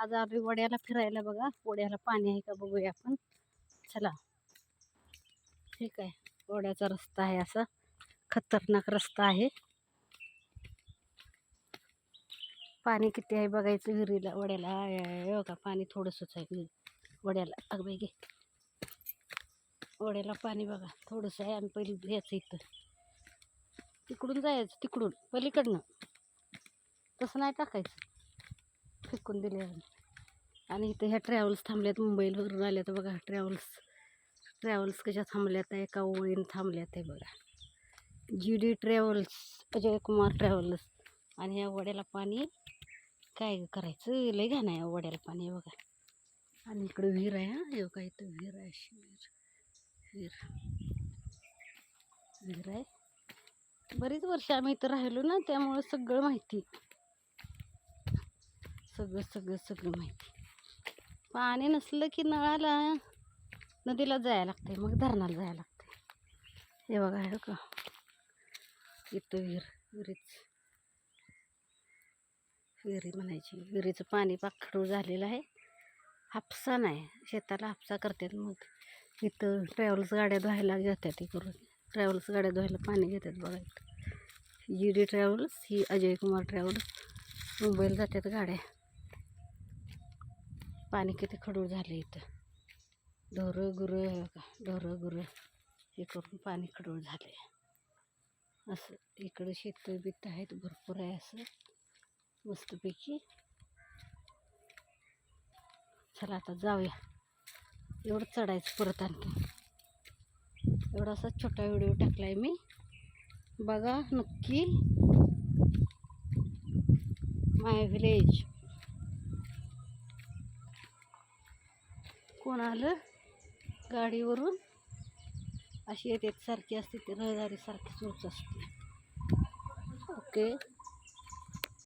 आज आम्ही वड्याला फिरायला बघा. वड्याला पाणी आहे का बघूया आपण. चला. ठीक आहे. वड्याचा रस्ता आहे, असा खतरनाक रस्ता आहे. पाणी किती आहे बघायचं विहिरीला. वड्याला बघा पाणी थोडंसंच आहे वड्याला. अगं बाई घे. वड्याला पाणी बघा थोडंसं आहे. आम्ही पहिली यायचं इथं, तिकडून जायचं, तिकडून पलीकडनं. तसं नाही टाकायचं, फेकून दिले. आणि इथं ह्या ट्रॅव्हल्स थांबल्यात, मुंबईवरून आल्या तर बघा. ट्रॅव्हल्स कशा थांबल्यात आहे, एका ओळीनं थांबल्यात आहे बघा. GD travels, Ajay Kumar travels. आणि ह्या वड्याला पाणी काय करायचं, लय घाण आहे वड्याला पाणी आहे बघा. आणि इकडं विहीर आहे. हा काय इथं विहीर आहे, विहीर आहे. बरीच वर्ष आम्ही इथं राहिलो ना, त्यामुळे सगळं माहिती, सगळं माहिती. पाणी नसलं की नळाला, नदीला जायला लागतंय, मग धरणाला जायला लागतंय. हे बघा हे का इथं विहिरी म्हणायची. विहिरीचं पाणी पाखडू झालेलं आहे. हापसा नाही, शेताला हापसा करतात. मग इथं ट्रॅव्हल्स गाड्या धुवायला घेतात, हे करून ट्रॅव्हल्स गाड्या धुवायला पाणी घेतात बघा. इथं GD ट्रॅव्हल्स, ही अजय कुमार ट्रॅव्हल्स. मुंबईला जातात गाड्या. पाणी किती खडूळ झालं इथं. ढोरं गुरं हे करून पाणी खडूळ झाले. असं इकडं शेत बीत आहेत भरपूर आहे, असं मस्तपैकी. चला आता जाऊया. एवढं चढायचं परत आणखी. एवढासा छोटा व्हिडिओ टाकलाय मी, बघा नक्की. माय विलेज. कोण आलं गाडीवरून, अशी येते सारखी असते, ती रहदारी सारखी सुरूच असते. ओके.